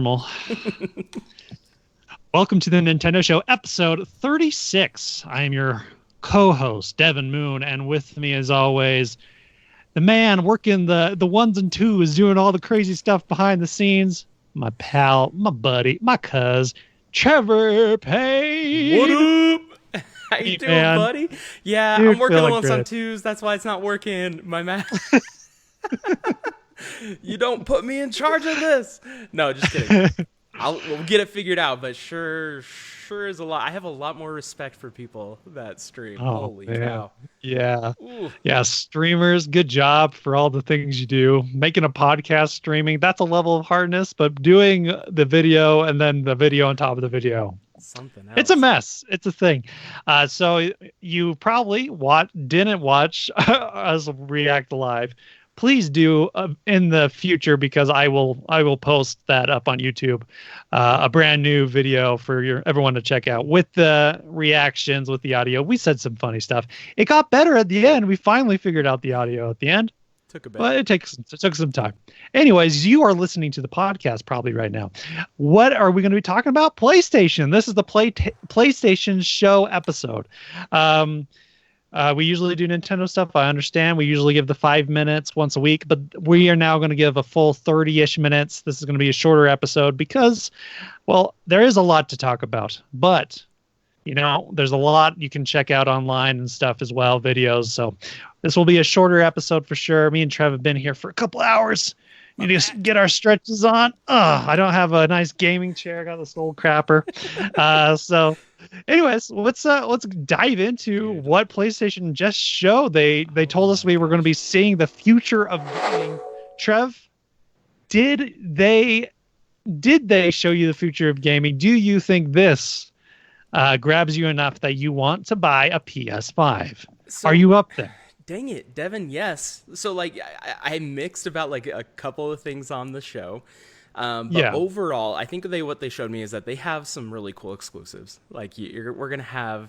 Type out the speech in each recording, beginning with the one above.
Normal. Welcome to the Nintendo Show, episode 36. I am your co-host, Devin Moon, and with me, as always, the man working the ones and twos, doing all the crazy stuff behind the scenes, my pal, my buddy, my cuz, Trevor Payne. What up? How you doing, buddy? Yeah, dude, I'm working on ones and twos. That's why it's not working. My man. You don't put me in charge of this. No, just kidding. We'll get it figured out, but sure is a lot. I have a lot more respect for people that stream. Holy cow. Yeah. Ooh. Yeah, streamers, good job for all the things you do. Making a podcast streaming, that's a level of hardness, but doing the video and then the video on top of the video. Something else. It's a mess. It's a thing. So you probably didn't watch us react live. Please do in the future, because I will post that up on YouTube, a brand new video for everyone to check out with the reactions, with the audio. We said some funny stuff. It got better at the end. We finally figured out the audio at the end. Took a bit. But it took some time. Anyways, you are listening to the podcast probably right now. What are we going to be talking about? PlayStation. This is the PlayStation show episode. We usually do Nintendo stuff. I understand. We usually give the 5 minutes once a week, but we are now going to give a full 30-ish minutes. This is going to be a shorter episode because, well, there is a lot to talk about, but there's a lot you can check out online and stuff as well, videos. So this will be a shorter episode for sure. Me and Trev have been here for a couple hours. You just get our stretches on. I don't have a nice gaming chair. I got this old crapper. So anyways, let's dive into what PlayStation just showed. They told us we were going to be seeing the future of gaming. Trev, did they show you the future of gaming? Do you think this grabs you enough that you want to buy a PS5? Are you up there? Dang it, Devin, yes. So, I'm mixed about, a couple of things on the show. But overall, I think what they showed me is that they have some really cool exclusives. We're going to have,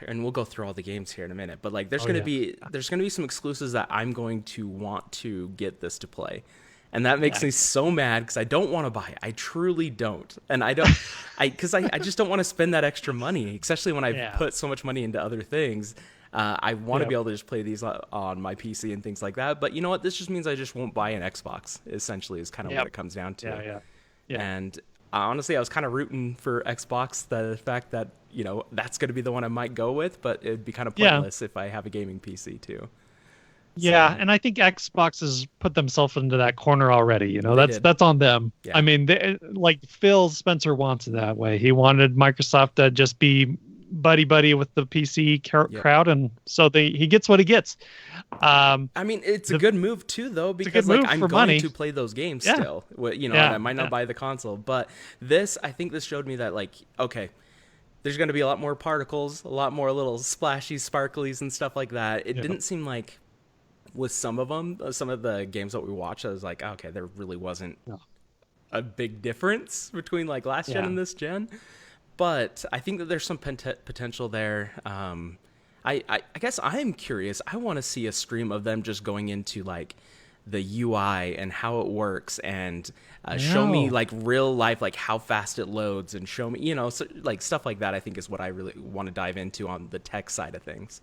and we'll go through all the games here in a minute, but, there's going to be some exclusives that I'm going to want to get this to play. And that makes me so mad because I don't want to buy it. I truly don't. And I just don't want to spend that extra money, especially when I put so much money into other things. I want to be able to just play these on my PC and things like that. But you know what? This just means I just won't buy an Xbox, essentially, is kind of what it comes down to. Yeah. And honestly, I was kind of rooting for Xbox, the fact that, that's going to be the one I might go with. But it'd be kind of pointless if I have a gaming PC, too. Yeah, and I think Xbox has put themselves into that corner already. That's on them. Yeah. I mean, Phil Spencer wants it that way. He wanted Microsoft to just be buddy with the PC crowd, and so he gets what he gets. I mean, it's a good move too, though, because I'm going to play those games still. And I might not buy the console, but I think this showed me that okay, there's going to be a lot more particles, a lot more little splashy sparklies and stuff like that. It didn't seem like with some of the games that we watched, I was like, okay, there really wasn't a big difference between last gen and this gen. But I think that there's some potential there. I guess I am curious. I want to see a stream of them just going into the UI and how it works, and show me real life, how fast it loads, and show me stuff like that. I think is what I really want to dive into on the tech side of things.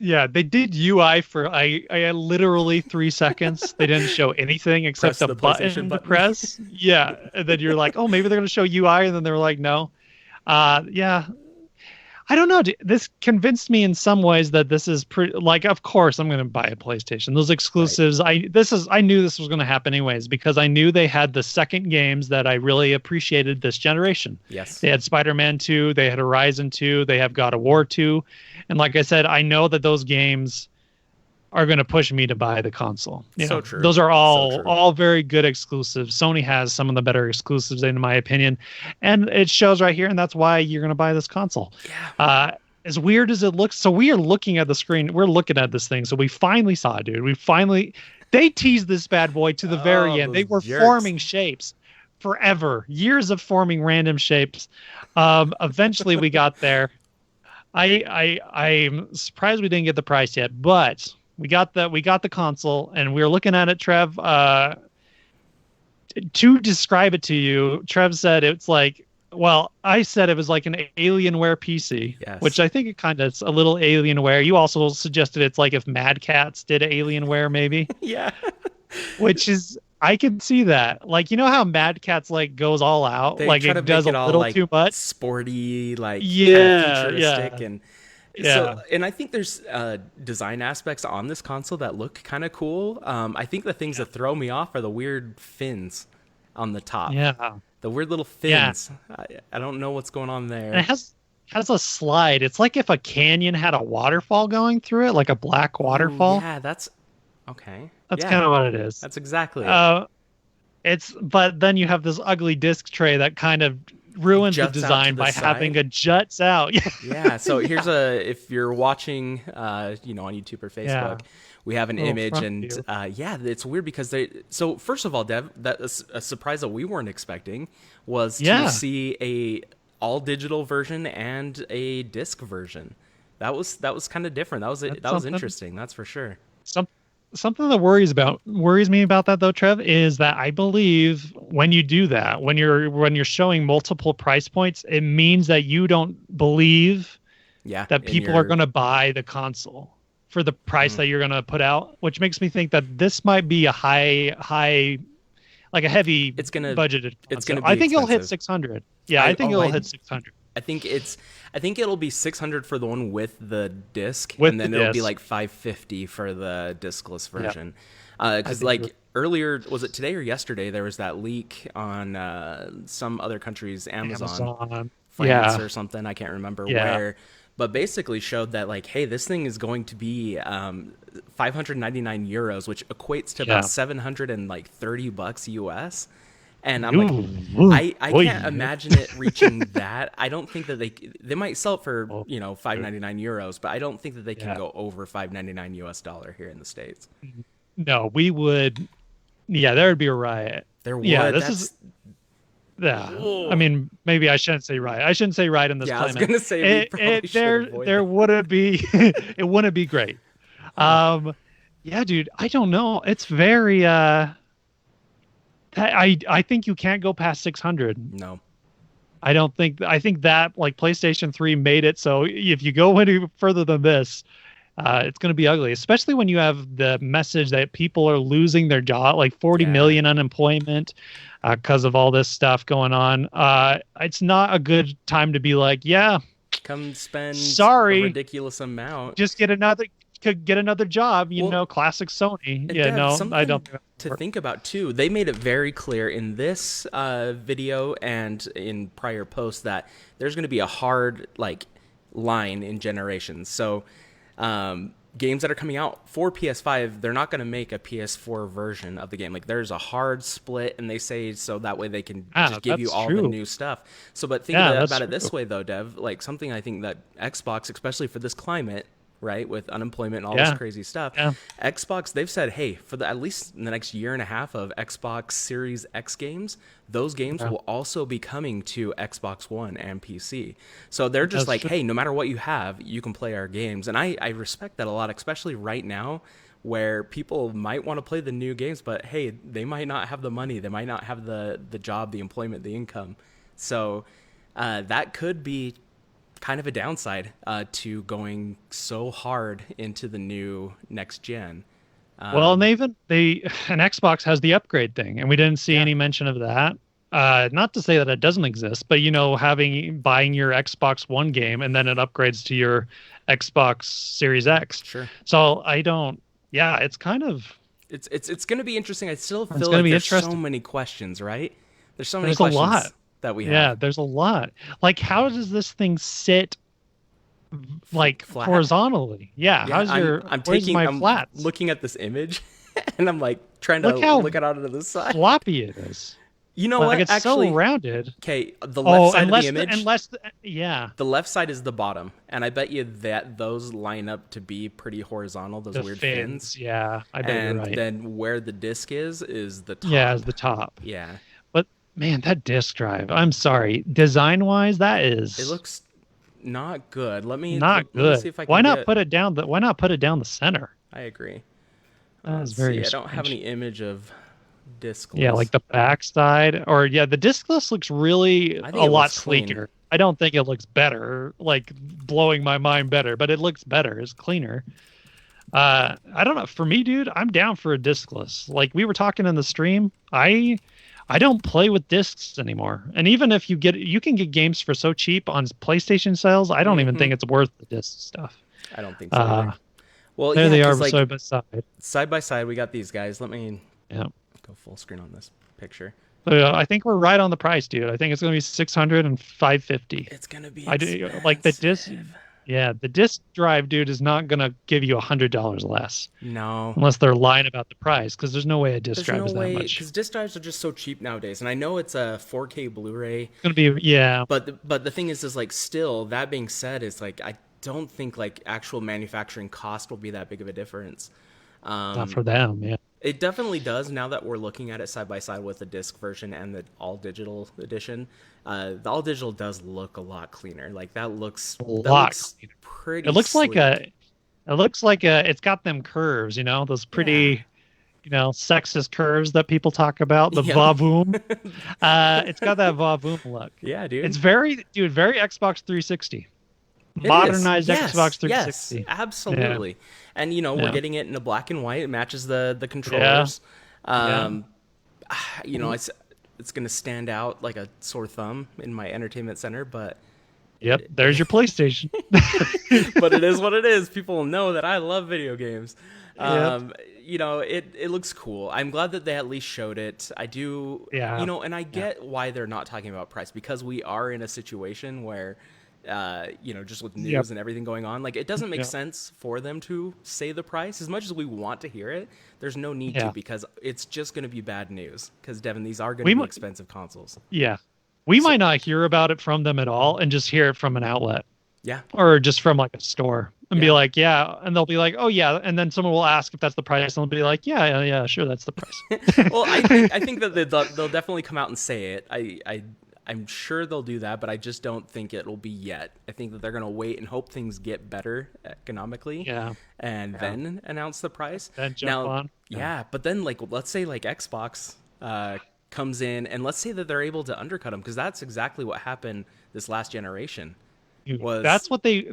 Yeah, they did UI for I literally 3 seconds. They didn't show anything except the button to press. Yeah, and then you're like, oh, maybe they're going to show UI, and then they were like, no. I don't know. This convinced me in some ways that this is pretty. Of course, I'm going to buy a PlayStation. Those exclusives. Right. I knew this was going to happen anyways, because I knew they had the second games that I really appreciated this generation. Yes, they had Spider-Man 2, they had Horizon 2, they have God of War 2, and like I said, I know that those games are going to push me to buy the console. True. Those are all very good exclusives. Sony has some of the better exclusives, in my opinion, and it shows right here, and that's why you're going to buy this console. Yeah. As weird as it looks, so we are looking at the screen, we're looking at this thing, so we finally saw it, dude. They teased this bad boy to the very end. They were forming shapes forever, years of forming random shapes. Eventually we got there. I'm surprised we didn't get the price yet, but we got the console, and we were looking at it, Trev. to describe it to you, Trev said it's like, well, I said it was like an Alienware PC, Yes. which I think it kind of is a little Alienware. You also suggested it's like if Mad Catz did Alienware, maybe. Yeah. Which is, I can see that. Like, you know how Mad Catz like goes all out, They like try to it does make a it all little like too much, sporty, like yeah, futuristic, yeah, and yeah. so. And I think there's design aspects on this console that look kind of cool. I think the things that throw me off are the weird fins on the top. Yeah. The weird little fins. I don't know what's going on there. And it has a slide. It's like if a canyon had a waterfall going through it, like a black waterfall. Ooh, yeah, that's okay. That's kind of what it is. That's exactly it. But then you have this ugly disc tray that kind of ruins the design by having a juts out. Yeah. So here's if you're watching, on YouTube or Facebook, we have an image, and it's weird because so first of all, Dev, that's a surprise that we weren't expecting was to see a all digital version and a disc version. That was kind of different. That was interesting. That's for sure. Something that worries me about that though, Trev, is that I believe when you do that, when you're showing multiple price points, it means that you don't believe that people are going to buy the console for the price that you're going to put out, which makes me think that this might be a high like a heavy budgeted console. It's going to be I think expensive. It'll hit 600. Yeah, I think it'll hit 600. I think it'll be 600 for the one with the disc, with and then it'll be like 550 for the discless version. Because earlier, was it today or yesterday, there was that leak on some other country's Amazon. France or something, I can't remember where, but basically showed that like, hey, this thing is going to be 599 euros, which equates to about $730 US. And I'm like, I can't imagine it reaching that. I don't think that they might sell it for 599 euros, but I don't think that they can go over $599 US here in the States. No, we would. Yeah, there would be a riot. There would. Yeah, I mean, maybe I shouldn't say riot. I shouldn't say riot in this climate. I was gonna say there wouldn't be. It wouldn't be great. Yeah, dude. I don't know. It's very. I think you can't go past 600. No. I think that like PlayStation 3 made it so if you go any further than this, it's going to be ugly, especially when you have the message that people are losing their job, like 40 million unemployment because of all this stuff going on. It's not a good time to be like, come spend a ridiculous amount. Just get another job, classic Sony. I don't to think about too. They made it very clear in this video and in prior posts that there's going to be a hard line in generations. So games that are coming out for PS5, they're not going to make a PS4 version of the game. Like there's a hard split, and they say so that way they can just give you all the new stuff. So, but think about it this way though, Dev. Like something I think that Xbox, especially for this climate, right, with unemployment and all this crazy stuff, Xbox, they've said, hey, for at least in the next year and a half of Xbox Series X games, those games will also be coming to Xbox One and PC. So they're just hey, no matter what you have, you can play our games. And I respect that a lot, especially right now where people might want to play the new games, but hey, they might not have the money, they might not have the job, the employment, the income. So that could be kind of a downside to going so hard into the new next gen. Well, and an Xbox has the upgrade thing, and we didn't see any mention of that. Not to say that it doesn't exist, but buying your Xbox One game and then it upgrades to your Xbox Series X. Sure. So I don't. Yeah, it's kind of. It's going to be interesting. I still feel like there's so many questions, right? There's so many questions. A lot that we have. Yeah, there's a lot. Like, how does this thing sit flat? Horizontally? Yeah. I'm looking at this image and I'm like trying to look it out of the side. Floppy it is. You know what? It's actually so rounded. Okay, the left side of the image. The left side is the bottom, and I bet you that those line up to be pretty horizontal. Those weird fins. Yeah, I bet you're right. And then where the disc is the top. Yeah, is the top. Yeah. Man, that disc drive. I'm sorry. Design-wise, it looks not good. Let me see if I can. Why not put it down the center? I agree. That is very I don't have any image of Discless. Yeah, like the backside, or the discless looks really I a think it lot looks sleeker. clean. I don't think it looks better, like blowing my mind better, but it looks better. It's cleaner. I don't know. For me, dude, I'm down for a discless. Like we were talking in the stream, I don't play with discs anymore. And even if you can get games for so cheap on PlayStation sales, I don't even think it's worth the disc stuff. I don't think so either. Well, There yeah, they are because like side by side, we got these guys. Let me Yeah. go full screen on this picture. I think we're right on the price, dude. I think it's going to be 600 and 550. It's going to be I do like the disc. Yeah, the disc drive, dude, is not going to give you $100 less. No. Unless they're lying about the price, because there's no way a disc drive is that much. Because disc drives are just so cheap nowadays, and I know it's a 4K Blu-ray. It's going to be, yeah. But the thing is like, still, that being said, is like, I don't think like actual manufacturing cost will be that big of a difference. Not for them, yeah. It definitely does now that we're looking at it side by side with the disc version and the all digital edition. The all digital does look a lot cleaner. Like that looks cleaner. Pretty. It looks sleek. It's got them curves, those pretty, sexist curves that people talk about. The vavoom. It's got that vavoom look. Yeah, dude. It's very Xbox 360. Modernized Xbox 360. Yes, absolutely. Yeah. And we're getting it in a black and white. It matches the controllers. It's going to stand out like a sore thumb in my entertainment center, but yep, there's your PlayStation. But it is what it is. People know that I love video games. It looks cool. I'm glad that they at least showed it. I do, and I get why they're not talking about price, because we are in a situation where just with news and everything going on, like it doesn't make sense for them to say the price. As much as we want to hear it, there's no need to, because it's just going to be bad news. Because Devin, these are going to be expensive consoles. Yeah, we might not hear about it from them at all, and just hear it from an outlet. Yeah, or just from like a store, and be like, and they'll be like, oh yeah, and then someone will ask if that's the price, and they'll be like, yeah, sure, that's the price. Well, I think that they'll definitely come out and say it. I'm sure they'll do that, but I just don't think it'll be yet. I think that they're going to wait and hope things get better economically, and then announce the price. Then jump on. Yeah, but then let's say Xbox comes in, and let's say that they're able to undercut them, because that's exactly what happened this last generation. That's what they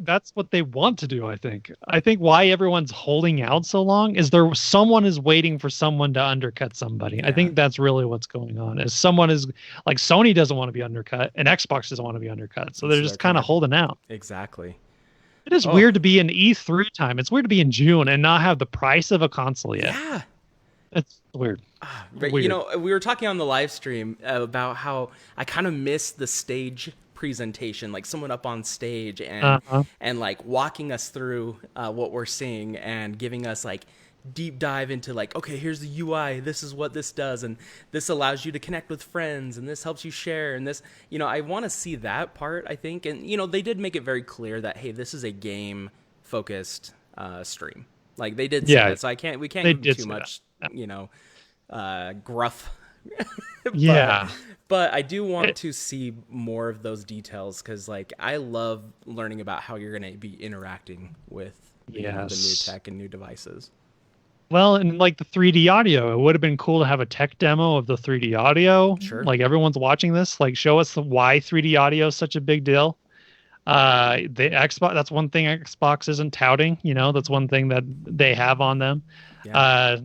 want to do. I think why everyone's holding out so long is someone is waiting for someone to undercut somebody. I think that's really what's going on. Is someone is like, Sony doesn't want to be undercut and Xbox doesn't want to be undercut, so they're just kind of holding out. Exactly. It is weird to be in E3 time. It's weird to be in June and not have the price of a console yet. Yeah. It's weird. But, we were talking on the live stream about how I kind of miss the stage presentation, like someone up on stage and like walking us through what we're seeing and giving us like deep dive into like, okay, here's the UI, this is what this does, and this allows you to connect with friends, and this helps you share, and this, I want to see that part, I think. And they did make it very clear that, hey, this is a game focused stream. Like they did say that, so we can't give too much gruff. But I do want to see more of those details, because like I love learning about how you're going to be interacting with the new tech and new devices. Well, and like the 3D audio, it would have been cool to have a tech demo of the 3D audio. Sure. Like everyone's watching this, like show us why 3D audio is such a big deal. The Xbox, that's one thing Xbox isn't touting. That's one thing that they have on them. Yeah.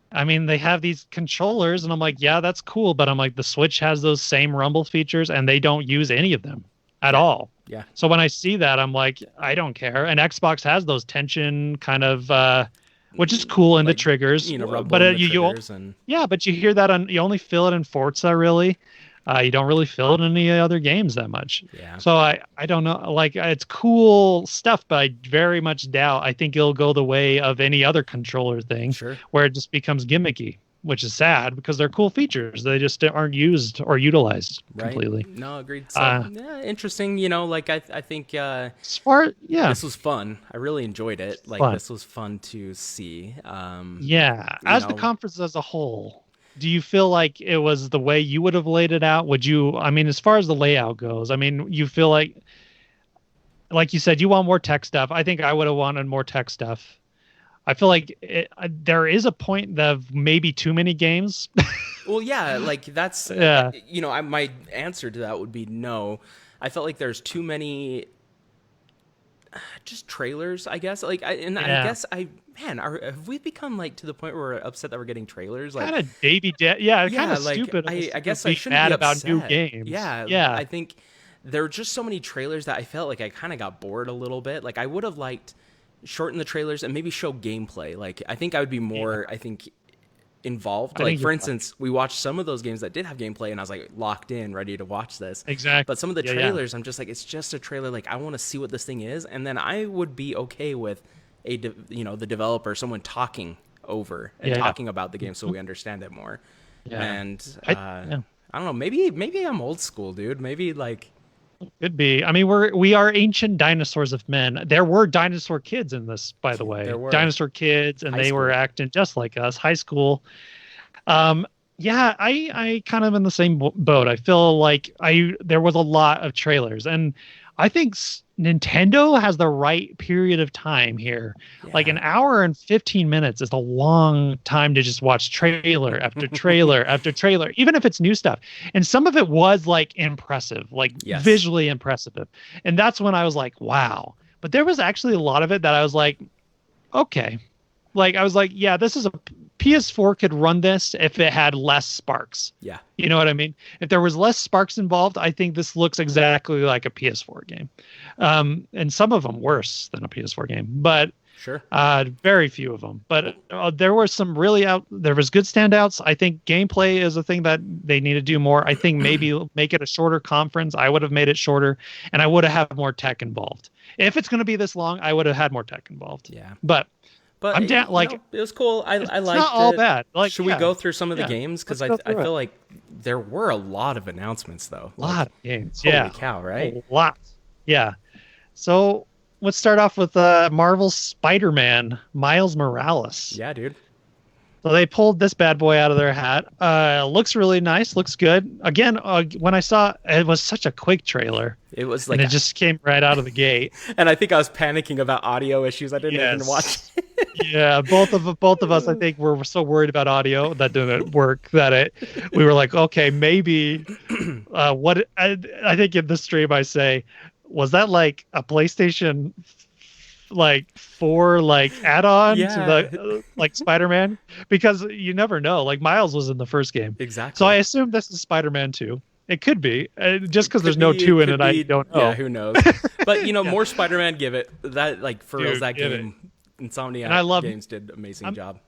I mean, they have these controllers, and I'm like, yeah, that's cool. But I'm like, the Switch has those same rumble features, and they don't use any of them at all. Yeah. So when I see that, I'm like, I don't care. And Xbox has those tension kind of, which is cool in the triggers. But but you hear that you only feel it in Forza, really. You don't really feel it in any other games that much. Yeah. So I don't know. Like, it's cool stuff, but I very much doubt. I think it'll go the way of any other controller thing, where it just becomes gimmicky, which is sad because they're cool features. They just aren't used or utilized completely. No, agreed. So, interesting. I think this was fun. I really enjoyed it. This was fun to see. As the conference as a whole. Do you feel like it was the way you would have laid it out? As far as the layout goes, you feel like you said, you want more tech stuff. I think I would have wanted more tech stuff. I feel like there is a point of maybe too many games. Well, yeah, like that's Yeah. my answer to that would be no. I felt like there's too many just trailers, I guess. I Yeah. guess have we become like to the point where we're upset that we're getting trailers? Like, Kind of Davy yeah, kind yeah, of like stupid of us I to guess I be shouldn't be mad about new upset. games. Yeah, Yeah. I think there were just so many trailers that I felt like I kind of got bored a little bit. Like I would have liked shorten the trailers and maybe show gameplay. Like I think I would be more, I think, involved. I Like think for you're right. instance, we watched some of those games that did have gameplay, and I was like locked in, ready to watch this. Exactly. But some of the Yeah, yeah. trailers, I'm just like, it's just a trailer. Like I want to see what this thing is, and then I would be okay with the developer, someone talking over and Yeah. talking about the game so we understand it more. Yeah. And Yeah. I don't know, maybe I'm old school, dude. Maybe like Could be. I mean, we are ancient dinosaurs of men. There were dinosaur kids in this, by the way. there were Dinosaur kids, and high they were school. acting just like us, high school. Yeah, I kind of in the same boat. I feel like there was a lot of trailers, and I think Nintendo has the right period of time here. Like an Yeah. hour and 15 minutes is a long time to just watch trailer after trailer after trailer, even if it's new stuff. And some of it was like impressive, like Yes. visually impressive. And that's when I was like, wow. But there was actually a lot of it that I was like, okay. Like I was like, yeah, this is a PS4 could run this if it had less sparks. Yeah. You know what I mean? If there was less sparks involved, I think this looks exactly like a PS4 game. And some of them worse than a PS4 game, but Sure. very few of them. But there were some there was good standouts. I think gameplay is a thing that they need to do more. I think maybe make it a shorter conference. I would have made it shorter, and I would have had more tech involved. If it's going to be this long, I would have had more tech involved. Yeah. But I'm down. you Like know, it was cool. I liked not all it. bad. Like, Should yeah. we go through some of the Yeah. games? Because Let's I go through feel it. like there were a lot of announcements though. A lot of games. Holy Yeah. cow! Right? A lot. Yeah. So let's start off with Marvel Spider-Man Miles Morales. Yeah, dude. So they pulled this bad boy out of their hat. Looks really nice. Looks good. Again, when I saw it was such a quick trailer. It was And like, it just came right out of the gate. and I think I was panicking about audio issues. I didn't even Yes. watch. Yeah, both of us, I think, were so worried about audio that didn't work that we were like, okay, maybe. What I think in the stream I say, was that like a PlayStation like 4 like add-on to the like Spider-Man? Because you never know. Like Miles was in the first game, Exactly. so I assume this is Spider-Man 2. It could be, just because Could there's no be, 2 in could it. be. I don't know. Yeah, who knows? But more Spider-Man. Give it that. Like for reals, Dude, that give game. Insomniac And I love- Games did an amazing job.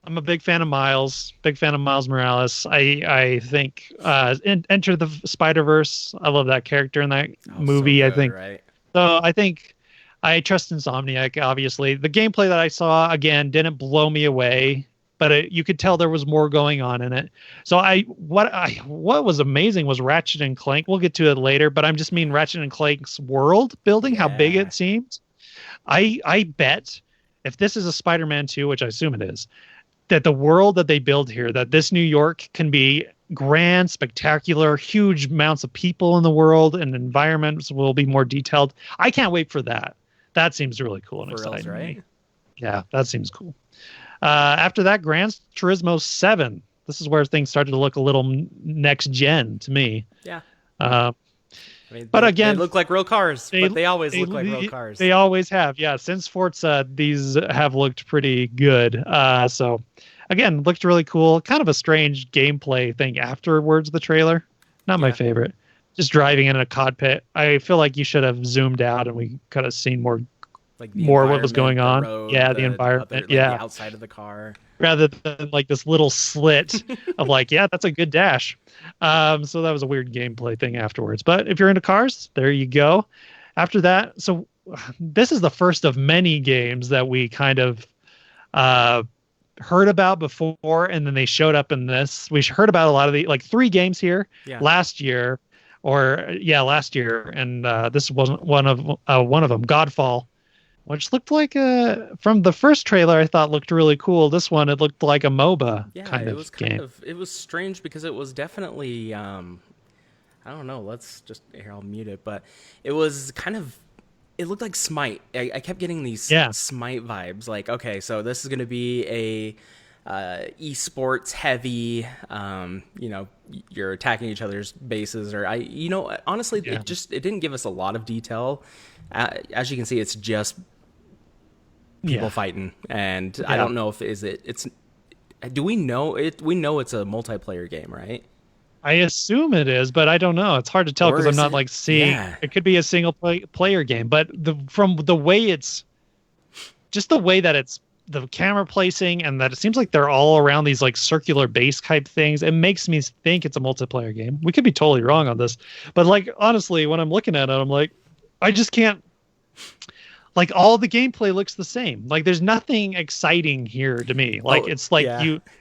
I'm a big fan of Miles. Big fan of Miles Morales. I think Enter the Spider-Verse. I love that character in that movie. So I good, think right? so. I think I trust Insomniac. Obviously, the gameplay that I saw again didn't blow me away, but you could tell there was more going on in it. So what was amazing was Ratchet and Clank. We'll get to it later, but I'm just mean Ratchet and Clank's world building. How big Yeah. it seemed. I bet if this is a Spider-Man 2, which I assume it is, that the world that they build here, that this New York can be grand, spectacular, huge amounts of people in the world, and environments will be more detailed. I can't wait for that. That seems really cool and For reals, exciting. To right? me. Yeah, that seems cool. After that, Gran Turismo 7. This is where things started to look a little next gen to me. Yeah. Uh, I mean, But they again, look like real cars, but they always look like real cars. They always have. Yeah, since Forza, these have looked pretty good. So, again, looked really cool. Kind of a strange gameplay thing afterwards, the trailer. Not my favorite. Just driving in a cockpit. I feel like you should have zoomed out and we could have seen more Like what was going on. the road, Yeah, the environment. the Yeah. outside of the car. Rather than like this little slit of like, yeah, that's a good dash. So that was a weird gameplay thing afterwards. But if you're into cars, there you go. After that, so this is the first of many games that we kind of heard about before, and then they showed up in this. We heard about a lot of the like 3 games here last year, last year, and this wasn't one of them. Godfall, which looked like from the first trailer, I thought looked really cool. This one, it looked like a MOBA kind of game. It was strange because it was definitely I don't know. Let's just here. I'll mute it, but it was kind of it looked like Smite. I kept getting these Smite vibes. Like, okay, so this is going to be a esports heavy. You're attacking each other's bases, or honestly, it didn't give us a lot of detail. As you can see, it's just people fighting, and I don't know if it's. Do we know it? We know it's a multiplayer game, right? I assume it is, but I don't know. It's hard to tell because I'm not like seeing. Yeah. It could be a single player game, but from the way it's, just the way that it's the camera placing and that it seems like they're all around these like circular base type things, it makes me think it's a multiplayer game. We could be totally wrong on this, but like honestly, when I'm looking at it, I'm like, I just can't. Like all the gameplay looks the same. Like there's nothing exciting here to me. Like it's like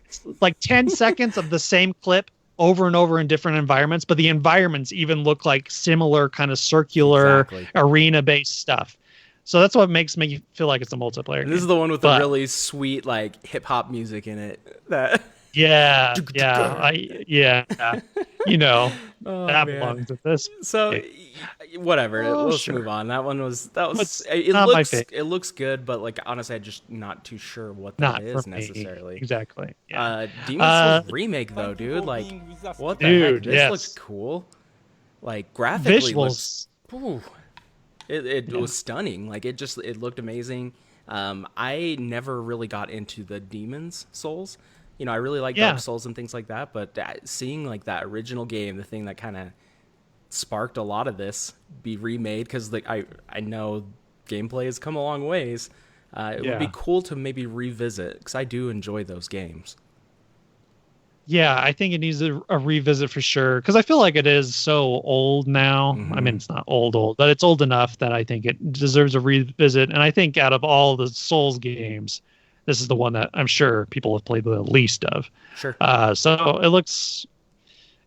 it's like 10 seconds of the same clip over and over in different environments, but the environments even look like similar kind of circular arena-based stuff. So that's what makes me feel like it's a multiplayer game. This is the one with the really sweet like hip hop music in it. That that belongs with this. So whatever, let's move on. That was it looks good, but like honestly, I'm just not too sure what that is necessarily. Exactly. Demon's Souls remake though, dude. Like what the heck? This looks cool. Like graphically visuals. It was stunning. Like it looked amazing. I never really got into the Demon's Souls. I really like Dark Souls and things like that, but seeing like that original game, the thing that kind of sparked a lot of this, be remade, because like I know gameplay has come a long ways. It would be cool to maybe revisit, because I do enjoy those games. Yeah, I think it needs a revisit for sure, because I feel like it is so old now. I mean, it's not old, but it's old enough that I think it deserves a revisit. And I think out of all the Souls games, this is the one that I'm sure people have played the least of. Sure. So it looks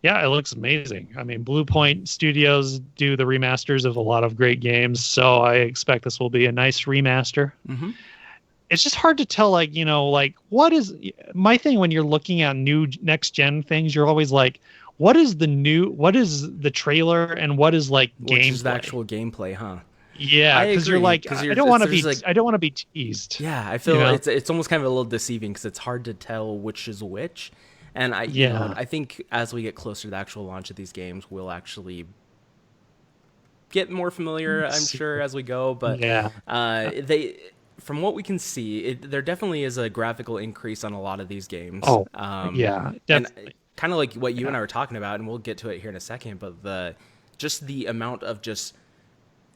amazing. I mean, Blue Point Studios do the remasters of a lot of great games, so I expect this will be a nice remaster. Mm-hmm. It's just hard to tell, like what is my thing when you're looking at new next gen things? You're always like, what is the trailer and what is like gameplay? Which is the actual gameplay, huh? Yeah, because you're like, I don't want to be teased. Yeah, I feel it's almost kind of a little deceiving because it's hard to tell which is which. And I think as we get closer to the actual launch of these games, we'll actually get more familiar, I'm sure, as we go. But from what we can see, there definitely is a graphical increase on a lot of these games. Definitely. And kind of like what you and I were talking about, and we'll get to it here in a second, but the amount of just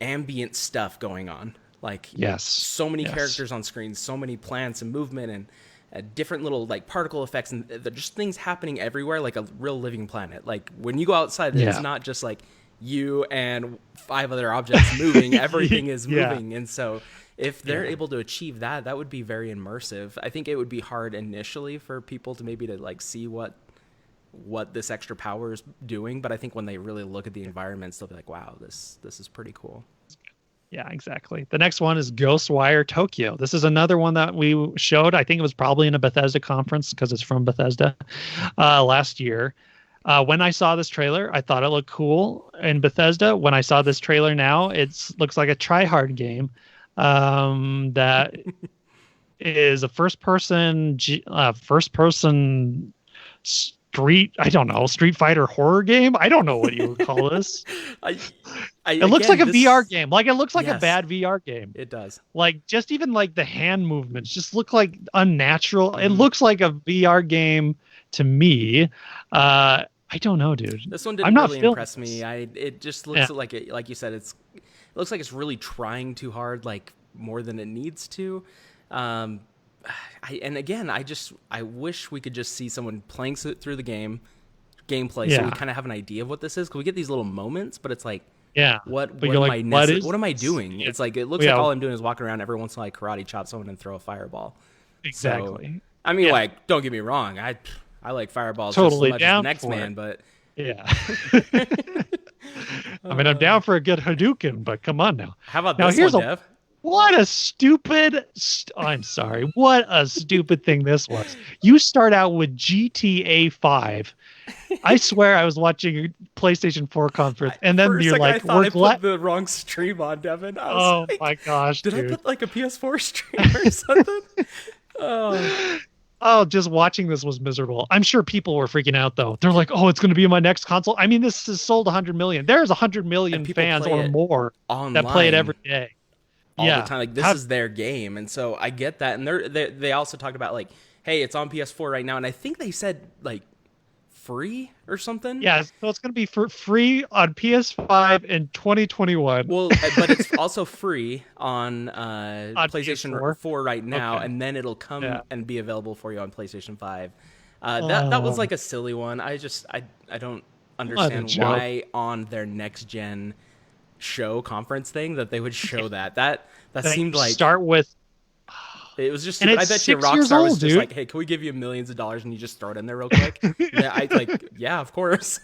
ambient stuff going on, like so many characters on screen, so many plants and movement and different little like particle effects, and they're just things happening everywhere, like a real living planet. Like when you go outside, it's not just like you and 5 other objects moving, everything is moving. And so if they're able to achieve that, that would be very immersive. I think it would be hard initially for people to maybe to like see what this extra power is doing, but I think when they really look at the environments, they'll be like, wow, this is pretty cool. Yeah, exactly. The next one is Ghostwire Tokyo. This is another one that we showed. I think it was probably in a Bethesda conference because it's from Bethesda last year. When I saw this trailer, I thought it looked cool in Bethesda. When I saw this trailer now, it looks like a try-hard game that is a first-person Street Fighter horror game. I don't know what you would call this. It looks like a VR game. Like it looks like a bad VR game. It does. Like just even like the hand movements just look like unnatural. It looks like a VR game to me. I don't know, dude. This one didn't really impress me. It just looks like it, like you said, it looks like it's really trying too hard, like more than it needs to. I wish we could just see someone playing through the gameplay, so we kind of have an idea of what this is. Because we get these little moments, but it's like, what am I doing? It's like it looks like all I'm doing is walking around every once in a while, karate chop someone and throw a fireball. Exactly. So, I mean, like, don't get me wrong, I like fireballs totally just as much as the next man, but I mean, I'm down for a good Hadouken, but come on now. How about this one, Dev? What a stupid, I'm sorry, what a stupid thing this was. You start out with GTA 5. I swear I was watching a PlayStation 4 conference, and For then a you're second, I like, thought we're I put glad. the wrong stream on, Devin. I was Oh like, my gosh, did I dude. put like a PS4 stream or something? Oh, Oh, just watching this was miserable. I'm sure people were freaking out though. They're like, "Oh, it's going to be my next console." I mean, this has sold 100 million. There's 100 and million people fans play or it more that play it online every day. all the Yeah. time. Like this Have is their game, and so I get that. And they also talked about like, hey, it's on PS4 right now, and I think they said like free or something. Yeah, so it's going to be for free on PS5 in 2021 Well, but it's also free on on PlayStation PS4. 4 right now, Okay. and then it'll come Yeah. and be available for you on PlayStation 5. That was Oh, like a silly one. I don't what a understand joke. why on their next gen show conference thing that they would show that They seemed like start with, it was just and stupid. I it's bet you 6 years Rockstar was old, just dude. like, hey, can we give you millions of dollars and you just throw it in there real quick? Yeah, I like, yeah, of course.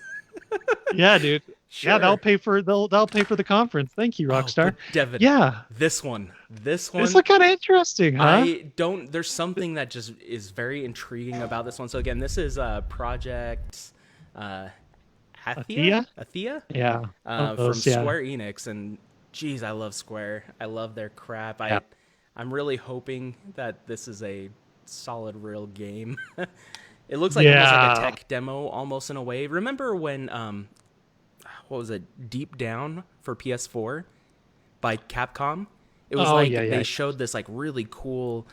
Yeah, dude. Yeah, Sure. they'll pay for the conference. Thank you, Oh, Rockstar. but Devin, Yeah. this This one, look kind of interesting, huh? I don't. There's something that just is very intriguing about this one. So again, this is Project uh, Athea? Athea, Yeah. One of from those, yeah. Square Enix, and geez, I love Square. I love their crap. Yeah. I'm really hoping that this is a solid, real game. It looks like almost like a Yeah. tech demo, almost in a way. Remember when what was it, Deep Down for PS4 by Capcom? It was Oh, like yeah, they yeah. showed this like really cool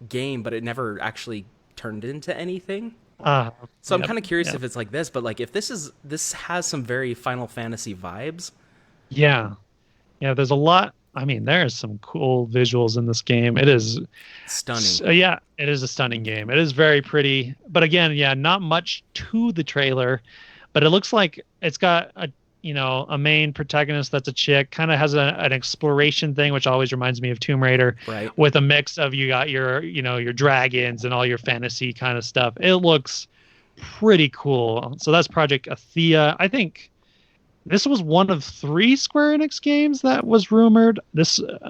game, but it never actually turned into anything. Uh, So I'm yep, kind of curious yep. if it's like this, but like if this has some very Final Fantasy vibes. Yeah. Yeah, there's a lot. I mean, there's some cool visuals in this game. It is, Stunning. yeah, it is a stunning game. It is very pretty. But again, yeah, not much to the trailer, but it looks like it's got a main protagonist that's a chick, kind of has an exploration thing, which always reminds me of Tomb Raider, Right. with a mix of you got your dragons and all your fantasy kind of stuff. It looks pretty cool. So that's Project Athea. I think this was one of 3 Square Enix games that was rumored.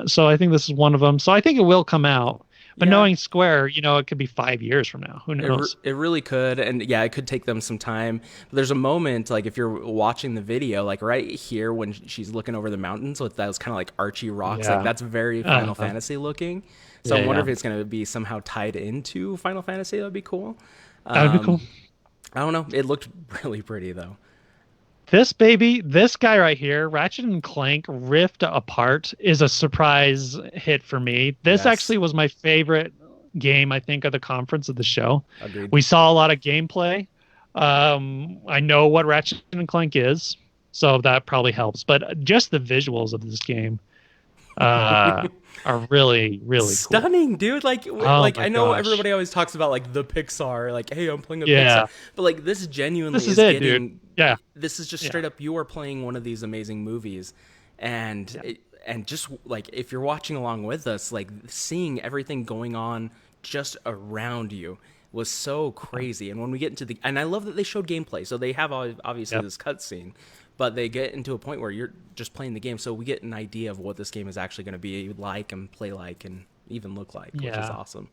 So I think this is one of them. So I think it will come out. But Yeah. knowing Square, it could be 5 years from now. Who knows? It really could, and yeah, it could take them some time. But there's a moment, like if you're watching the video, like right here when she's looking over the mountains with those kind of like archy rocks, like Yeah. that's very Final Uh-huh. Fantasy looking. So Yeah, I wonder yeah. if it's going to be somehow tied into Final Fantasy. That'd be cool. That would be cool. I don't know. It looked really pretty though. This guy right here, Ratchet and Clank Rift Apart, is a surprise hit for me. This Yes, actually was my favorite game, I think, of the conference of the show. agreed. We saw a lot of gameplay. I know what Ratchet and Clank is, so that probably helps. But just the visuals of this game are really, really cool. Stunning, dude. Like, Oh like my I know gosh. everybody always talks about like the Pixar, like, hey, I'm playing a Yeah. Pixar, but like this genuinely This is is it, getting. dude. Yeah. This is just Yeah. straight up. You are playing one of these amazing movies, and Yeah. and just like if you're watching along with us, like seeing everything going on just around you was so crazy. And when we get into and I love that they showed gameplay. So they have obviously Yeah. this cutscene, but they get into a point where you're just playing the game, so we get an idea of what this game is actually going to be like and play like and even look like, which is Yeah. awesome.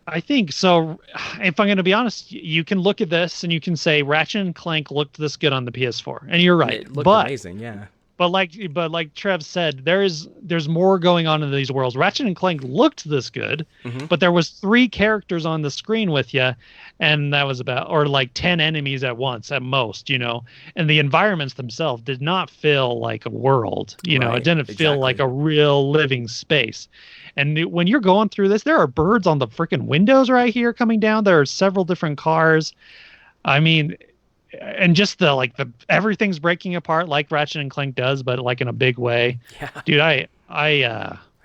I think so. If I'm going to be honest, you can look at this and you can say Ratchet and Clank looked this good on the PS4, and you're right. It looked But amazing, yeah. but like Trev said, there's more going on in these worlds. Ratchet and Clank looked this good, Mm-hmm. but there was 3 characters on the screen with you, and that was about or like 10 enemies at once at most, and the environments themselves did not feel like a world. It Right, didn't feel like exactly. a real living space. And when you're going through this, there are birds on the freaking windows right here coming down. There are several different cars. I mean, and just the everything's breaking apart like Ratchet and Clank does, but like in a big way. Yeah. Dude, I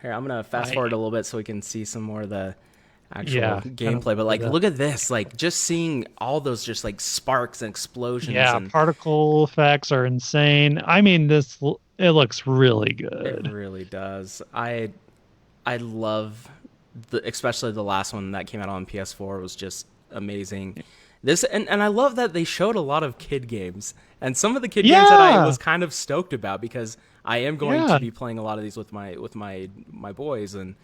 Here, I'm gonna fast I- forward a little bit so we can see some more of the actual Yeah, kind of gameplay. But like, the- look at this! Like, just seeing all those just like sparks and explosions. yeah, And particle effects are insane. I mean, it looks really it good. really does. I love especially the last one that came out on PS4 was just amazing. This and I love that they showed a lot of kid games And some of the kid games that I was kind of stoked about, because I am going to be playing a lot of these with my boys, and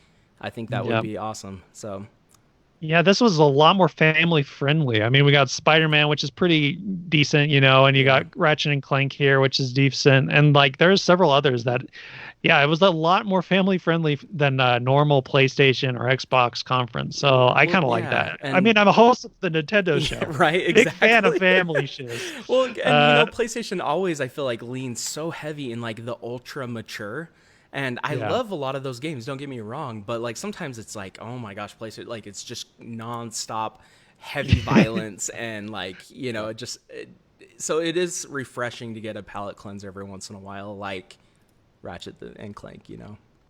I think that would be awesome. So yeah, this was a lot more family friendly. I mean, we got Spider-Man, which is pretty decent, and you got Ratchet and Clank here, which is decent, and like there's several others that, yeah, it was a lot more family friendly than normal PlayStation or Xbox conference. So I kind of like that. I mean, I'm a host of the Nintendo show, right? Exactly. Big fan of family shows. Well, and PlayStation always, I feel like, leans so heavy in like the ultra mature. And I love a lot of those games, don't get me wrong, but like sometimes it's like, oh my gosh, PlayStation, like it's just nonstop heavy violence and like, so it is refreshing to get a palate cleanser every once in a while, like Ratchet and Clank,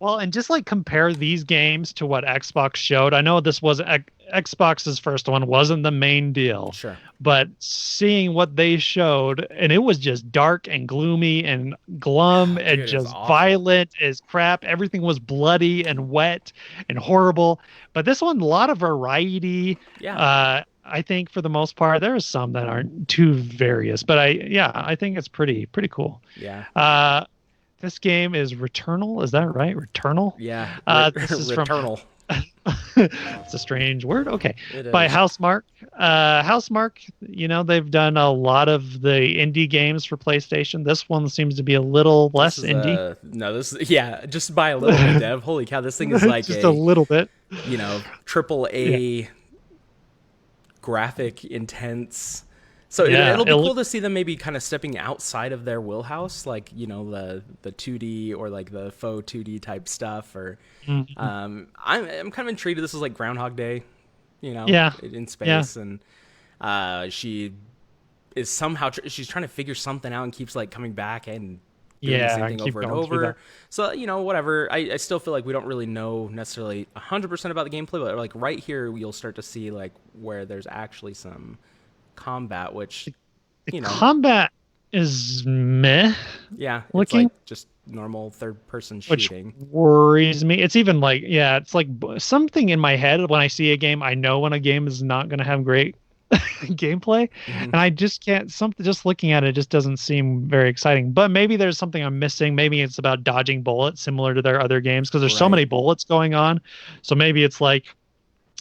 Well, and just like compare these games to what Xbox showed. I know this was Xbox's first one, wasn't the main deal. Sure. But seeing what they showed, and it was just dark and gloomy and glum and just violent as crap. Everything was bloody and wet and horrible. But this one, a lot of variety. Yeah. I think for the most part, there are some that aren't too various, but I think it's pretty cool. Yeah. This game is Returnal. Is that right? Returnal? Yeah. This is Returnal. It's a strange word. Okay. By Housemarque. Housemarque, they've done a lot of the indie games for PlayStation. This one seems to be a little less indie. Just by a little bit, Dev. Holy cow, this thing is like just a little bit. Triple A graphic intense. So it'll be cool to see them maybe kind of stepping outside of their wheelhouse, like the 2D or like the faux 2D type stuff. Or I'm kind of intrigued. This is like Groundhog Day, in space, and she is somehow she's trying to figure something out and keeps like coming back and doing the same thing over and over. So whatever. I still feel like we don't really know necessarily 100% about the gameplay, but like right here you'll start to see like where there's actually some combat, which combat is meh. Yeah, looking. It's like just normal third person shooting, which worries me. It's even like it's like something in my head when I see a game, I know when a game is not going to have great gameplay, and I just can't. Just looking at it just doesn't seem very exciting. But maybe there's something I'm missing. Maybe it's about dodging bullets, similar to their other games, because there's so many bullets going on. So maybe it's like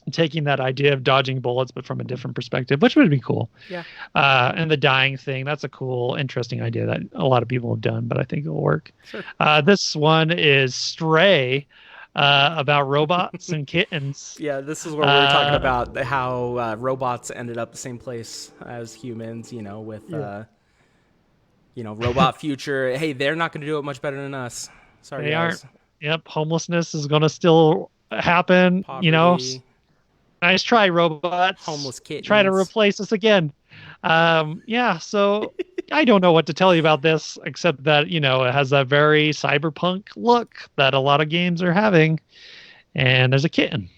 taking that idea of dodging bullets but from a different perspective, which would be cool. And the dying thing, that's a cool, interesting idea that a lot of people have done, but I think it'll work. Sure. This one is Stray, about robots and kittens. Yeah, this is where we're talking about how robots ended up the same place as humans, with robot future. Hey, they're not going to do it much better than us. Sorry, they guys. aren't. Yep, homelessness is going to still happen. Poverty. Nice try, robots. Homeless kittens. Try to replace us again. So I don't know what to tell you about this, except that, it has a very cyberpunk look that a lot of games are having. And there's a kitten.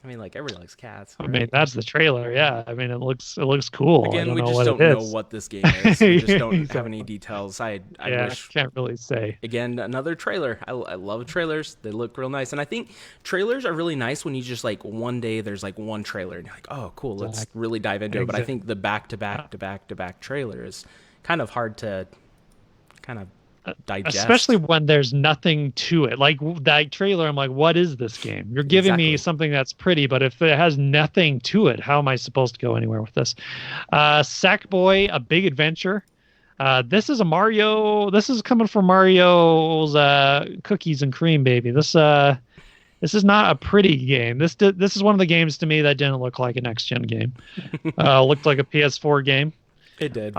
I mean, like, everybody likes cats. Right? I mean, that's the trailer. Yeah. I mean, it looks cool. Again, we just don't know what this game is. We just don't have any details. I wish. Can't really say. Again, another trailer. I love trailers. They look real nice. And I think trailers are really nice when you just, like, one day there's, like, one trailer. And you're like, oh, cool, let's really dive into it. But I think the back-to-back trailer is kind of hard to kind of digest. Especially when there's nothing to it. Like that trailer, I'm like, what is this game? You're giving me something that's pretty, but if it has nothing to it, how am I supposed to go anywhere with this? Sackboy: A Big Adventure. This is a Mario. This is coming from Mario's Cookies and Cream, baby. This is not a pretty game. This is one of the games to me that didn't look like a next gen game. Looked like a PS4 game. It did.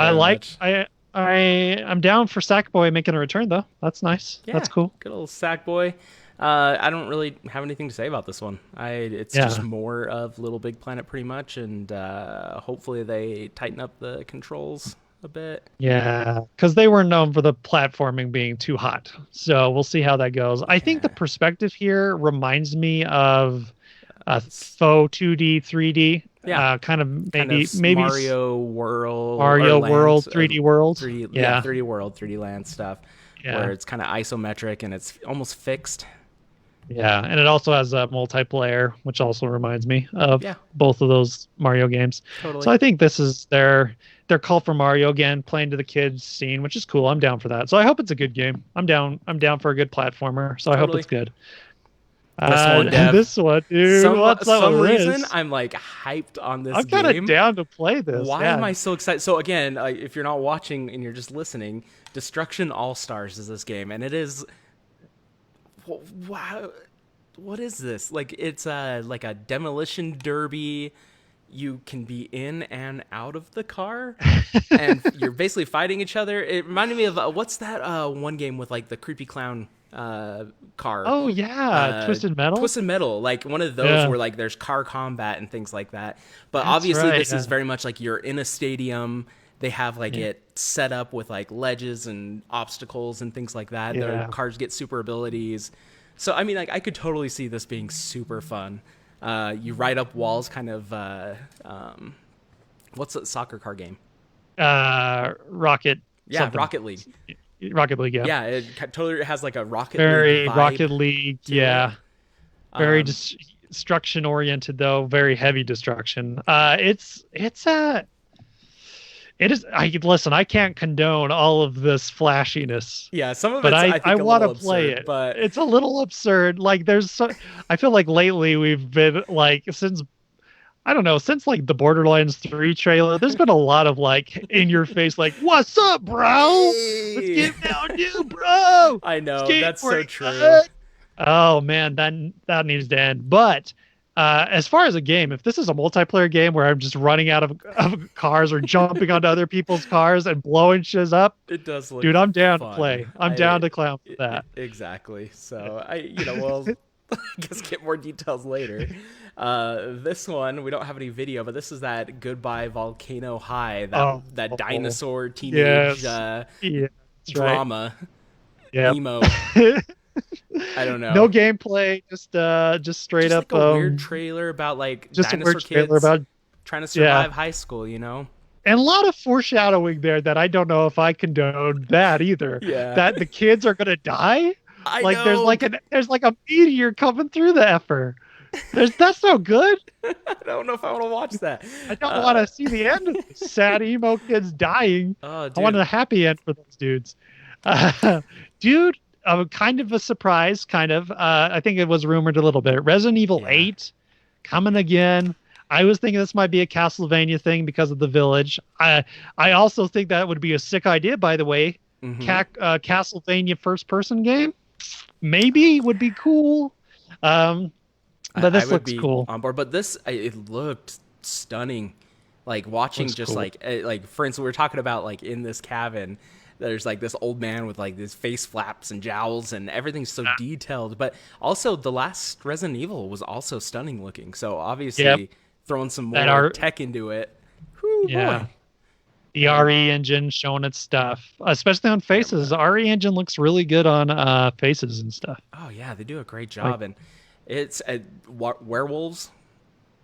I'm down for Sackboy making a return, though. That's nice. Yeah, that's cool. Good old Sackboy. I don't really have anything to say about this one. It's just more of Little Big Planet, pretty much, and hopefully they tighten up the controls a bit. Yeah, because they were known for the platforming being too hot. So we'll see how that goes. I think the perspective here reminds me of faux 2D, 3D. Yeah, kind of maybe Mario World, 3D World, 3D World, 3D Land stuff, where it's kind of isometric and it's almost fixed. Yeah, and it also has a multiplayer, which also reminds me of both of those Mario games. Totally. So I think this is their they're called for Mario again, playing to the kids scene, which is cool. I'm down for that. So I hope it's a good game. I'm down for a good platformer. So I hope it's good. This one, Dev. This one, dude. What's up some with reason this? I'm like hyped on this I'm game. kind of down to play this. Why am I so excited? So again, if you're not watching and you're just listening, Destruction All Stars is this game, and it is. Wow, what is this? Like it's like a demolition derby. You can be in and out of the car, and you're basically fighting each other. It reminded me of what's that one game with like the creepy clown car? Oh yeah, Twisted Metal. Twisted Metal, like one of those where like there's car combat and things like that. But obviously, this is very much like you're in a stadium. They have like it set up with like ledges and obstacles and things like that. Their cars get super abilities. So I mean, like I could totally see this being super fun. You ride up walls, kind of. What's a soccer car game? Rocket. Yeah, something. Rocket League. Rocket League. Yeah. Yeah, it totally has like a Rocket League. Very Rocket League. Yeah. Very destruction oriented though. Very heavy destruction. It is. Listen. I can't condone all of this flashiness. Yeah, some of it. But I want to play it. But it's a little absurd. Like I feel like lately we've been like since like the Borderlands 3 trailer. There's been a lot of like in your face, like "What's up, bro? Hey. Let's get down, you, bro." I know that's so true. Oh man, that needs to end. But as far as a game, if this is a multiplayer game where I'm just running out of cars or jumping onto other people's cars and blowing shit up, it does look dude, I'm down fun. to play. I'm down to clown for that. Exactly. So we'll I guess get more details later. This one we don't have any video, but this is that Goodbye Volcano High, that dinosaur teenage drama. Yeah. Emo. I don't know. No gameplay, just straight just up like a weird trailer about like just dinosaur a weird kids trailer about trying to survive high school, you know? And a lot of foreshadowing there that I don't know if I condone that either. Yeah. That the kids are gonna die. I know. There's like a meteor coming through the effer. That's no good. I don't know if I want to watch that. I don't want to see the end of this. Sad emo kids dying. Oh, dude. I want a happy end for those dudes. Dude, kind of a surprise, I think it was rumored a little bit. Resident Evil 8 coming again. I was thinking this might be a Castlevania thing because of the village. I also think that would be a sick idea, by the way. Castlevania first-person game. Maybe would be cool. But this looks cool. On board, but it looked stunning. Like watching just cool. like for instance, we were talking about like in this cabin, there's like this old man with like these face flaps and jowls and everything's so detailed. But also the last Resident Evil was also stunning looking. So obviously throwing some more tech into it. Whew, boy. The RE engine showing its stuff, especially on faces. The RE engine looks really good on faces and stuff. Oh yeah, they do a great job. And it's werewolves.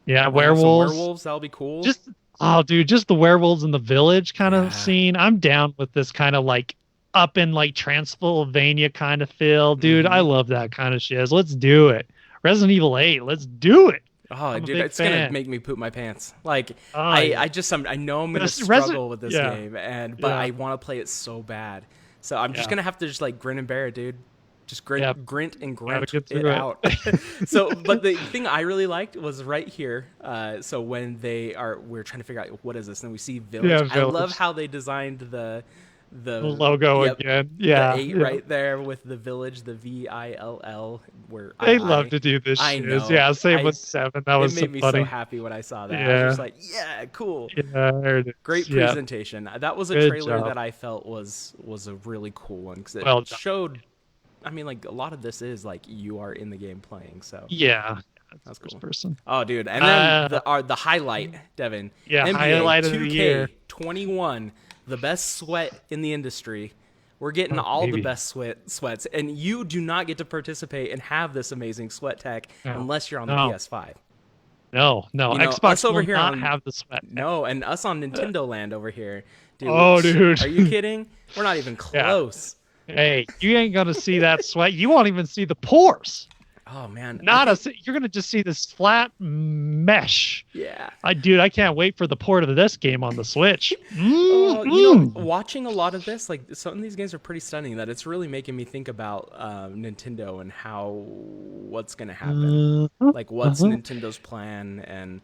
Yeah, werewolves. Werewolves, that'll be cool. Just the werewolves in the village kind of scene. I'm down with this kind of like up in like Transylvania kind of feel. Dude, I love that kind of shit. Let's do it. Resident Evil 8, let's do it. Oh, dude, it's going to make me poop my pants. Like, I know I'm going to struggle with this game, but I want to play it so bad. So I'm just going to have to just like grin and bear it, dude. Just grint and grunt it out. So, but the thing I really liked was right here. So when we're trying to figure out what is this, and we see Village. Yeah, Village. I love how they designed the logo again. Yeah, the 8 right there with the Village, the VILL. Where they love to do this. I know. Yeah, same with 7. That was made me funny. so happy when I saw that. I was just like, yeah, cool. Yeah, there it is. Great presentation. That was a trailer that I felt was a really cool one because it showed. I mean, like a lot of this is like you are in the game playing. So yeah. That's cool. First person. Oh, dude. And then the highlight, Devin. Yeah, NBA highlight 2K of the year. 21, the best sweat in the industry. We're getting all the best sweats, and you do not get to participate and have this amazing sweat tech unless you're on the PS5. No. Xbox over here not have the sweat tech. No, and us on Nintendo Land over here. Dude, dude. Are you kidding? We're not even close. Hey, you ain't going to see that sweat. You won't even see the pores. Oh man, You're gonna just see this flat mesh. Yeah, Dude, I can't wait for the port of this game on the Switch. watching a lot of this, like some of these games are pretty stunning. That it's really making me think about Nintendo and what's gonna happen. Like, what's Nintendo's plan? And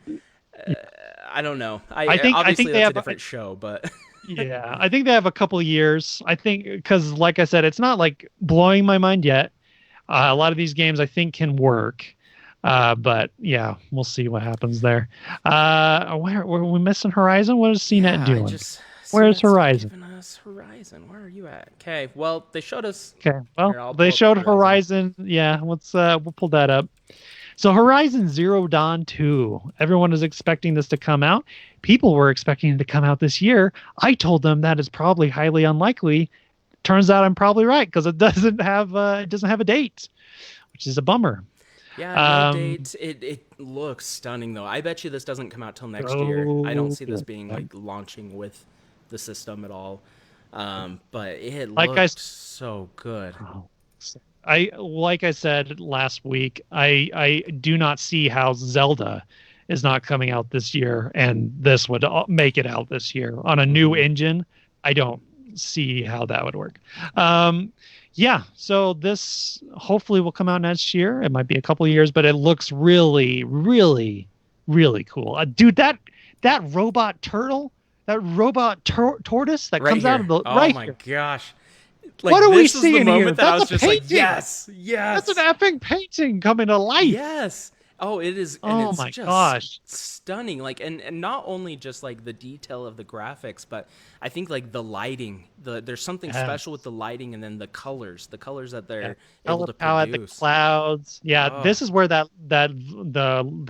I don't know. I think obviously that's a different show, but yeah, I think they have a couple years. I think because, like I said, it's not like blowing my mind yet. A lot of these games I think can work. But yeah, we'll see what happens there. Where were we missing Horizon? What is CNET doing? Where's Horizon? Giving us Horizon. Where are you at? Okay, well, they showed us. Okay, well, they showed Horizon. Yeah, let's we'll pull that up. So Horizon Zero Dawn 2. Everyone is expecting this to come out. People were expecting it to come out this year. I told them that is probably highly unlikely. Turns out I'm probably right because it doesn't have a date, which is a bummer. Yeah, no date. It looks stunning though. I bet you this doesn't come out till next year. I don't see this being like launching with the system at all. But it looks so good. Like I said last week, I do not see how Zelda is not coming out this year, and this would make it out this year on a new engine. I don't see how that would work. Yeah, so this hopefully will come out next year. It might be a couple of years, but it looks really, really, really cool. Dude, that robot turtle, that robot tortoise that comes out of the oh my gosh. Like, what are we seeing here? That's a painting. Like, yes. That's an epic painting coming to life. Yes. Oh, it is. And oh it's my just gosh, stunning! Like, and not only just like the detail of the graphics, but I think like the lighting. There's something special with the lighting, and then the colors that they're able to produce. The clouds. Yeah, this is where the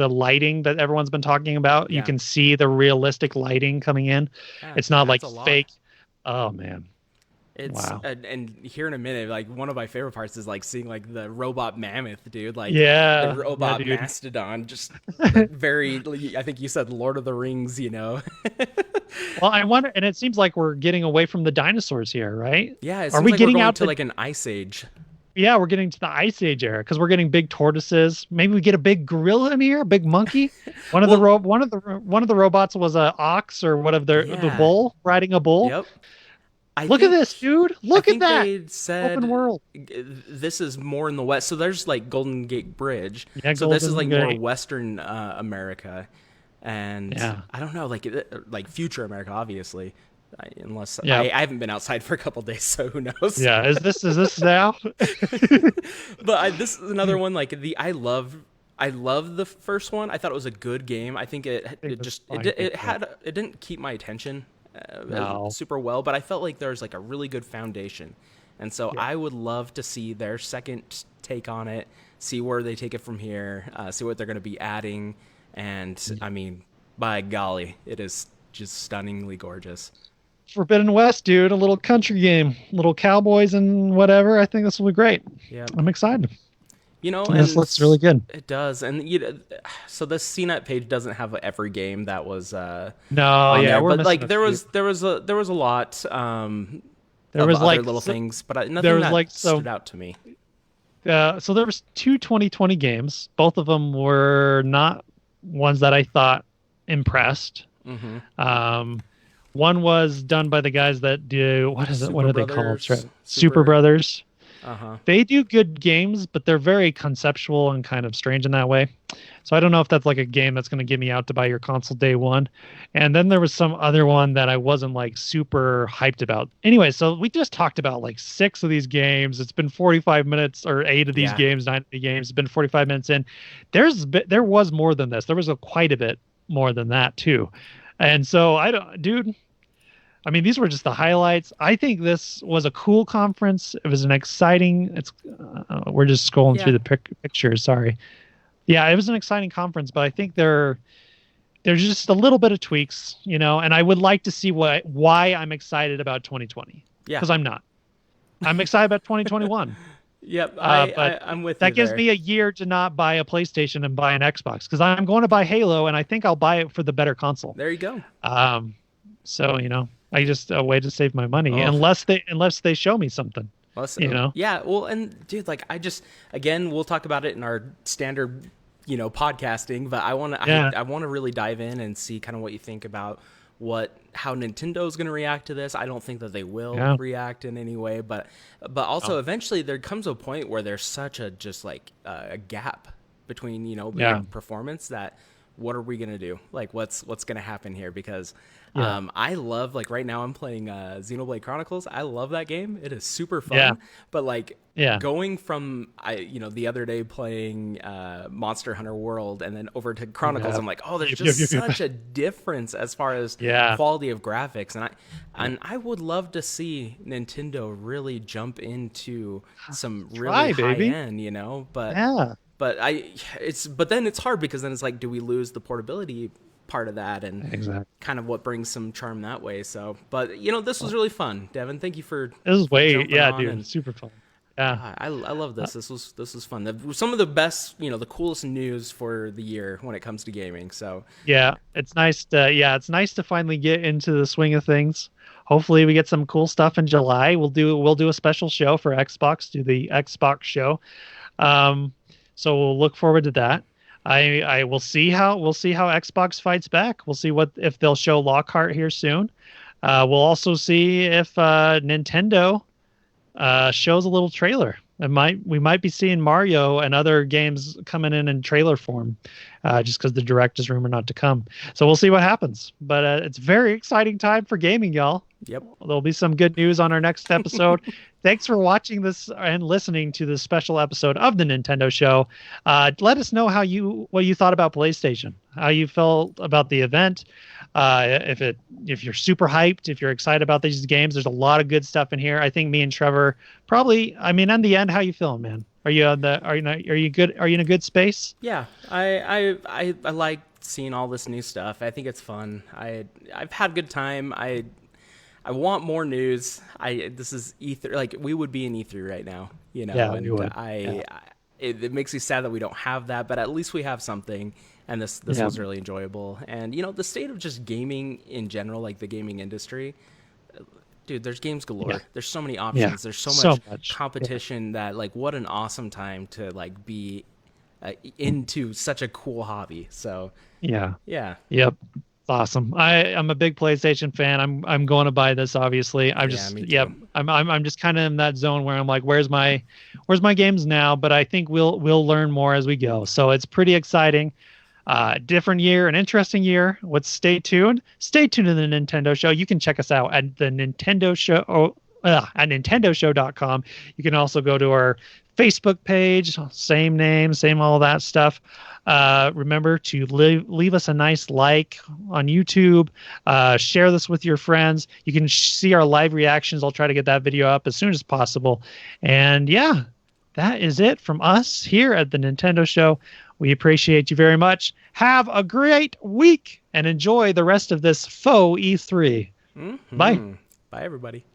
lighting that everyone's been talking about. You can see the realistic lighting coming in. Yeah, it's not like fake. Oh man. It's and here in a minute, like one of my favorite parts is like seeing like the robot mammoth, dude. Like the robot mastodon, just very. I think you said Lord of the Rings, you know. Well, I wonder, and it seems like we're getting away from the dinosaurs here, right? Yeah, are we getting out to like an ice age? Yeah, we're getting to the Ice Age era because we're getting big tortoises. Maybe we get a big gorilla in here, a big monkey. One of the robots was a ox or the bull riding a bull. Yep. Look at this, dude. Look at that. They said open world. This is more in the West. So there's like Golden Gate Bridge. Yeah, so this is like more Western America. And I don't know, like future America, obviously. Unless I haven't been outside for a couple of days, so who knows? Yeah, is this now? But this is another one. Like I love the first one. I thought it was a good game. I think it didn't keep my attention super well, but I felt like there was like a really good foundation, and so I would love to see their second take on it, see where they take it from here, see what they're going to be adding, and I mean, by golly, it is just stunningly gorgeous. Forbidden West, dude, a little country game, little cowboys and whatever. I think this will be great. Yeah, I'm excited. You know, this looks really good. It does, and so this CNET page doesn't have every game that was but like there was a lot. There was like little things, but nothing that stood out to me. So there was 2 2020 games. Both of them were not ones that I thought impressed. Mm-hmm. One was done by the guys that do what are they called? Super Brothers. They do good games, but they're very conceptual and kind of strange in that way. So I don't know if that's like a game that's going to get me out to buy your console day one. And then there was some other one that I wasn't like super hyped about. Anyway, so we just talked about like 6 of these games. It's been 45 minutes, or 8 of these games, 9 of the games. It's been 45 minutes in. There was more than this. There was quite a bit more than that too. And so I mean, these were just the highlights. I think this was a cool conference. It was an exciting. We're just scrolling through the pictures. Sorry. Yeah, it was an exciting conference, but I think there's just a little bit of tweaks, you know. And I would like to see why I'm excited about 2020. Yeah, because I'm not. I'm excited about 2021. Yep, I'm with you. That gives me a year to not buy a PlayStation and buy an Xbox, because I'm going to buy Halo, and I think I'll buy it for the better console. There you go. So you know. I just a way to save my money unless they show me something. Well, yeah. Well, and dude, like again, we'll talk about it in our standard, podcasting, but I want to really dive in and see kind of what you think about how Nintendo's going to react to this. I don't think that they will react in any way, but also eventually there comes a point where there's such a a gap between performance that what are we going to do? Like what's going to happen here? Because I love, like, right now I'm playing Xenoblade Chronicles. I love that game. It is super fun. But going from the other day playing Monster Hunter World and then over to Chronicles, I'm like, oh, there's just such a difference as far as quality of graphics, and I would love to see Nintendo really jump into some really high end, but then it's hard because then it's like, do we lose the portability part of that and kind of what brings some charm that way? So, but this was really fun, Devin. Thank you for dude, super fun. I love this. This was fun. Some of the best, the coolest news for the year when it comes to gaming. So it's nice to finally get into the swing of things. Hopefully we get some cool stuff in July. We'll do a special show for Xbox, do the Xbox show. So we'll look forward to that. I will see how Xbox fights back. We'll see if they'll show Lockhart here soon. We'll also see if Nintendo shows a little trailer. We might be seeing Mario and other games coming in trailer form, just because the Direct is rumored not to come. So we'll see what happens. But it's a very exciting time for gaming, y'all. Yep. There'll be some good news on our next episode. Thanks for watching this and listening to this special episode of the Nintendo Show. Let us know what you thought about PlayStation, how you felt about the event. If you're super hyped, if you're excited about these games, there's a lot of good stuff in here. I think me and Trevor probably. I mean, in the end, how you feeling, man? Are you good? Are you in a good space? Yeah, I like seeing all this new stuff. I think it's fun. I've had a good time. I want more news. This is E3. Like, we would be in E3 right now, and we would. It makes me sad that we don't have that, but at least we have something. And this was really enjoyable. And the state of just gaming in general, like the gaming industry, dude, there's games galore. Yeah. There's so many options. Yeah. There's so much competition that, like, what an awesome time to be into such a cool hobby. So yep. Awesome. I'm a big PlayStation fan. I'm going to buy this, obviously. I'm just kind of in that zone where I'm like, where's my games now? But I think we'll learn more as we go. So it's pretty exciting. Different year, an interesting year. Stay tuned. Stay tuned to the Nintendo Show. You can check us out at the Nintendo Show at nintendoshow.com. You can also go to our Facebook page, same name, same all that stuff. Remember to leave us a nice like on YouTube. Share this with your friends. You can see our live reactions. I'll try to get that video up as soon as possible. And that is it from us here at the Nintendo Show. We appreciate you very much. Have a great week and enjoy the rest of this faux E3. Mm-hmm. Bye. Bye, everybody.